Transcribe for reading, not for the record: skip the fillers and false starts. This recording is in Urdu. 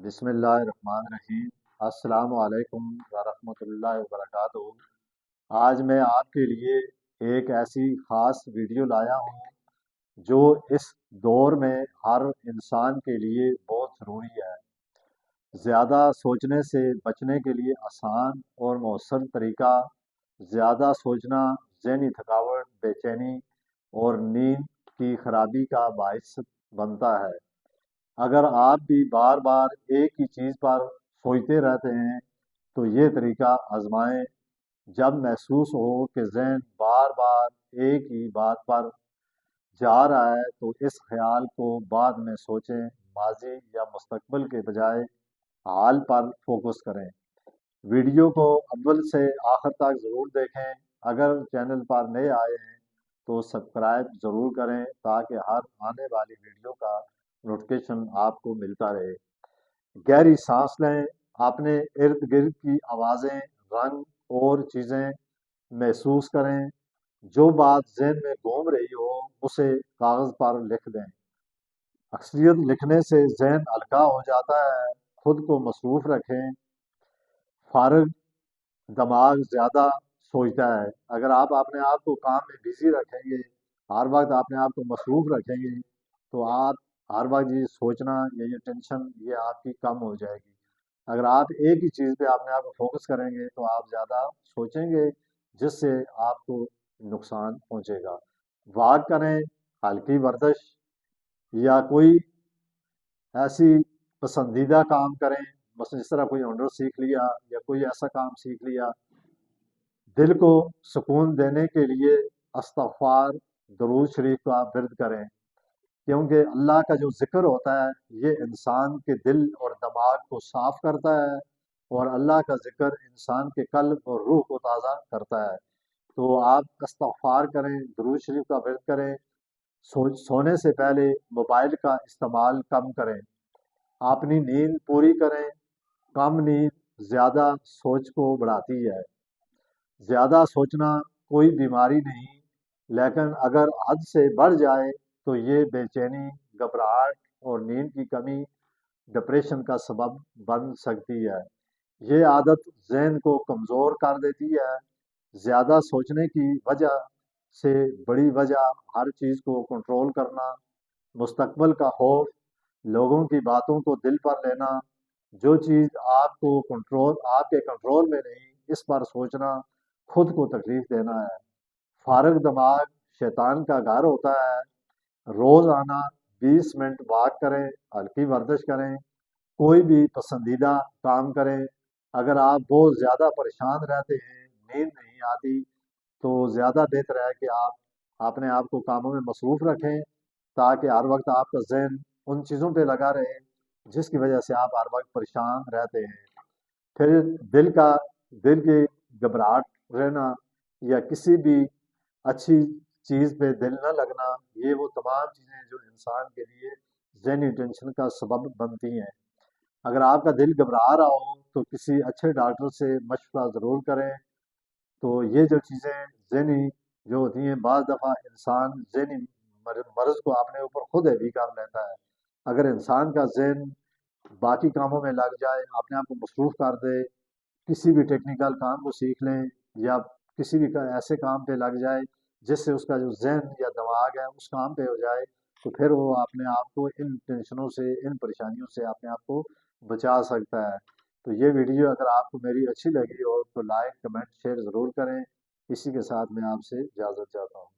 بسم اللہ الرحمن الرحیم۔ السلام علیکم ورحمۃ اللہ وبرکاتہ۔ آج میں آپ کے لیے ایک ایسی خاص ویڈیو لایا ہوں جو اس دور میں ہر انسان کے لیے بہت ضروری ہے۔ زیادہ سوچنے سے بچنے کے لیے آسان اور مؤثر طریقہ: زیادہ سوچنا ذہنی تھکاوٹ، بے چینی اور نیند کی خرابی کا باعث بنتا ہے۔ اگر آپ بھی بار بار ایک ہی چیز پر سوچتے رہتے ہیں تو یہ طریقہ آزمائیں۔ جب محسوس ہو کہ ذہن بار بار ایک ہی بات پر جا رہا ہے تو اس خیال کو بعد میں سوچیں، ماضی یا مستقبل کے بجائے حال پر فوکس کریں۔ ویڈیو کو اول سے آخر تک ضرور دیکھیں۔ اگر چینل پر نئے آئے ہیں تو سبسکرائب ضرور کریں تاکہ ہر آنے والی ویڈیو کا نوٹیفیکیشن آپ کو ملتا رہے۔ گہری سانس لیں، اپنے ارد گرد کی آوازیں، رنگ اور چیزیں محسوس کریں۔ جو بات ذہن میں گھوم رہی ہو اسے کاغذ پر لکھ دیں۔ اکثریت لکھنے سے ذہن ہلکا ہو جاتا ہے۔ خود کو مصروف رکھیں۔ فارغ دماغ زیادہ سوچتا ہے۔ اگر آپ اپنے آپ کو کام میں بزی رکھیں گے، ہر وقت اپنے آپ کو مصروف رکھیں گے تو آپ ہر وقت یہ سوچنا یا یہ ٹینشن یہ آپ کی کم ہو جائے گی۔ اگر آپ ایک ہی چیز پہ اپنے آپ کو فوکس کریں گے تو آپ زیادہ سوچیں گے، جس سے آپ کو نقصان پہنچے گا۔ واک کریں، ہلکی ورزش یا کوئی ایسی پسندیدہ کام کریں، مثلا جس طرح کوئی ہنر سیکھ لیا یا کوئی ایسا کام سیکھ لیا۔ دل کو سکون دینے کے لیے استغفار، درود شریف کا ورد کریں، کیونکہ اللہ کا جو ذکر ہوتا ہے یہ انسان کے دل اور دماغ کو صاف کرتا ہے، اور اللہ کا ذکر انسان کے قلب اور روح کو تازہ کرتا ہے۔ تو آپ استغفار کریں، درود شریف کا ورد کریں۔ سونے سے پہلے موبائل کا استعمال کم کریں۔ اپنی نیند پوری کریں۔ کم نیند زیادہ سوچ کو بڑھاتی ہے۔ زیادہ سوچنا کوئی بیماری نہیں، لیکن اگر حد سے بڑھ جائے تو یہ بے چینی، گھبراہٹ اور نیند کی کمی ڈپریشن کا سبب بن سکتی ہے۔ یہ عادت ذہن کو کمزور کر دیتی ہے۔ زیادہ سوچنے کی وجہ سے بڑی وجہ ہر چیز کو کنٹرول کرنا، مستقبل کا خوف، لوگوں کی باتوں کو دل پر لینا۔ جو چیز آپ کے کنٹرول میں نہیں، اس پر سوچنا خود کو تکلیف دینا ہے۔ فارغ دماغ شیطان کا گھر ہوتا ہے۔ روزانہ 20 منٹ واک کریں، ہلکی ورزش کریں، کوئی بھی پسندیدہ کام کریں۔ اگر آپ بہت زیادہ پریشان رہتے ہیں، نیند نہیں آتی، تو زیادہ بہتر ہے کہ آپ اپنے آپ کو کاموں میں مصروف رکھیں تاکہ ہر وقت آپ کا ذہن ان چیزوں پہ لگا رہے جس کی وجہ سے آپ ہر وقت پریشان رہتے ہیں۔ پھر دل کی گھبراہٹ رہنا یا کسی بھی اچھی چیز پہ دل نہ لگنا، یہ وہ تمام چیزیں جو انسان کے لیے ذہنی ٹینشن کا سبب بنتی ہیں۔ اگر آپ کا دل گھبرا رہا ہو تو کسی اچھے ڈاکٹر سے مشورہ ضرور کریں۔ تو یہ جو چیزیں ذہنی جو ہوتی ہیں، بعض دفعہ انسان ذہنی مرض کو اپنے اوپر خود حاوی کر لیتا ہے۔ اگر انسان کا ذہن باقی کاموں میں لگ جائے، اپنے آپ کو مصروف کر دے، کسی بھی ٹیکنیکل کام کو سیکھ لیں یا کسی بھی ایسے کام پہ لگ جائے جس سے اس کا جو ذہن یا دماغ ہے اس کام پہ ہو جائے، تو پھر وہ اپنے آپ کو ان ٹینشنوں سے، ان پریشانیوں سے اپنے آپ کو بچا سکتا ہے۔ تو یہ ویڈیو اگر آپ کو میری اچھی لگی ہو تو لائک، کمنٹ، شیئر ضرور کریں۔ اسی کے ساتھ میں آپ سے اجازت چاہتا ہوں۔